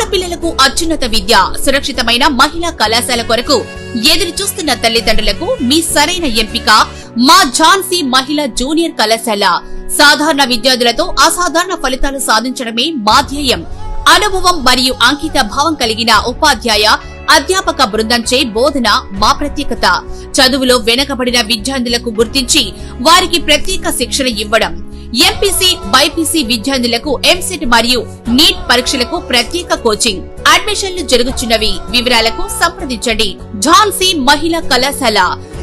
ఆడపిల్లలకు అత్యున్నత విద్య, సురక్షితమైన మహిళా కళాశాల కొరకు ఎదురు చూస్తున్న తల్లిదండ్రులకు మీ సరైన ఎంపిక మా ఝాన్సీ మహిళా జూనియర్ కళాశాల. సాధారణ విద్యార్థులతో అసాధారణ ఫలితాలు సాధించడమే మా ధ్యేయం. అనుభవం మరియు అంకిత భావం కలిగిన ఉపాధ్యాయ, అధ్యాపక బృందంచే బోధన మా ప్రత్యేకత. చదువులో వెనుకబడిన విద్యార్థులకు గుర్తించి వారికి ప్రత్యేక శిక్షణ ఇవ్వడం. ఎంపీసీ, బైపీసీ విద్యార్థులకు ఎంసెట్ మరియు నీట్ పరీక్షలకు ప్రత్యేక కోచింగ్. అడ్మిషన్లు జరుగుతున్నవి. వివరాలకు సంప్రదించండి. ఝాన్సీ మహిళా కళాశాల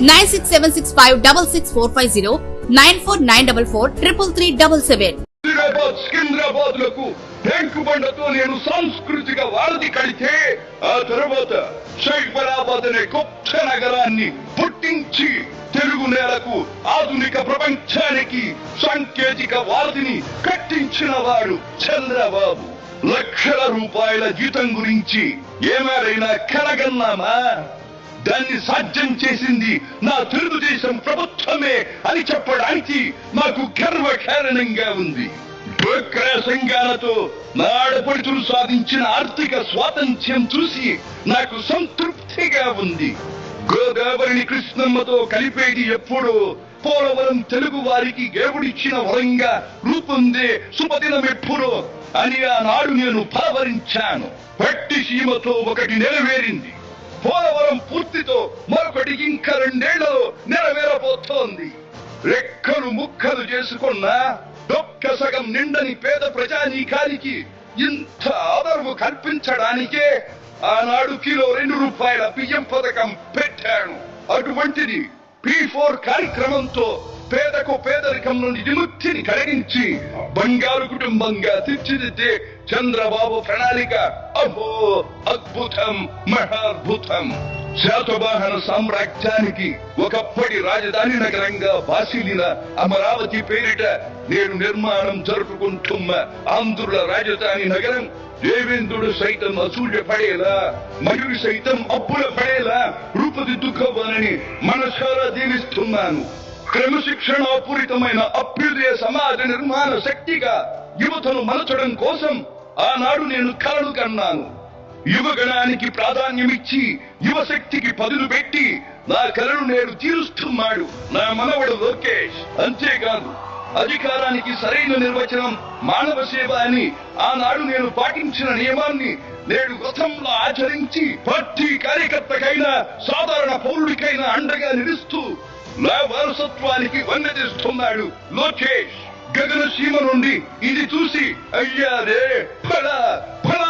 9676566450 9494433377. సికింద్రాబాద్ లకు ట్యాంకు బండతో నేను సాంస్కృతిక వారధి కడితే, ఆ తర్వాత సైబరాబాద్ అనే కొత్త నగరాన్ని పుట్టించి తెలుగు నేలకు ఆధునిక ప్రపంచానికి సాంకేతిక వారధిని కట్టించిన వాడు చంద్రబాబు. లక్షల రూపాయల జీతం గురించి ఏమైనా కలగన్నామా? దాన్ని సాధ్యం చేసింది నా తెలుగుదేశం ప్రభుత్వమే అని చెప్పడానికి నాకు గర్వకారణంగా ఉంది. డ్వాక్రా సంఘాలతో నా ఆడపడుచులు సాధించిన ఆర్థిక స్వాతంత్ర్యం చూసి నాకు సంతృప్తిగా ఉంది. గోదావరిని కృష్ణమ్మతో కలిపేది ఎప్పుడో పోలవరం తెలుగు వారికి దేవుడిచ్చిన వరంగా రూపొందే శుభదినం ఎప్పుడో అని ఆనాడు నేను భావరించాను. పట్టి సీమతో ఒకటి నెరవేరింది. పోలవరం పూర్తితో మరొకటి ఇంకా 2 ఏళ్లలో నెరవేరబోతోంది. రెక్కలు ముక్కలు చేసుకున్న డొక్క సగం నిండని పేద ప్రజానీకానికి ఇంత ఆదరవు కల్పించడానికే ఆనాడు కిలో 2 రూపాయల బియ్యం పథకం పెట్టాను. అటువంటిది P4 కార్యక్రమంతో పేదకు పేదరికం నుండి విముక్తిని కలిగించి బంగారు కుటుంబంగా తీర్చిదిద్దే చంద్రబాబు ప్రణాళిక అహో అద్భుతం, మహాద్భుతం. శాతవాహన సామ్రాజ్యానికి ఒకప్పటి రాజధాని నగరంగా బాసిలిన అమరావతి పేరిట నేను నిర్మాణం జరుపుకుంటున్న ఆంధ్రుల రాజధాని నగరం దేవేంద్రుడు సైతం అసూయ పడేలా, మయూరి సైతం అప్పుల పడేలా రూపుదిద్దుకోవాలని మనసారా దీవిస్తున్నాను. క్రమశిక్షణాపూరితమైన అభ్యుదయ సమాజ నిర్మాణ శక్తిగా యువతను మలచడం కోసం ఆనాడు నేను కలలు కన్నాను. యువగణానికి ప్రాధాన్యమిచ్చి యువశక్తికి పదులు పెట్టి నా కలను నేడు తీరుస్తున్నాడు నా మనవడు లోకేష్. అంతేకాదు, అధికారానికి సరైన నిర్వచనం మానవ సేవ అని ఆనాడు నేను పాటించిన నియమాన్ని నేడు గతంలో ఆచరించి పార్టీ కార్యకర్తకైనా సాధారణ పౌరుడికైనా అండగా నిలుస్తూ నా వారసత్వానికి వన్నెదిస్తున్నాడు లోకేష్. గగన సీమ నుండి ఇది చూసి అయ్యారే ఫల ఫల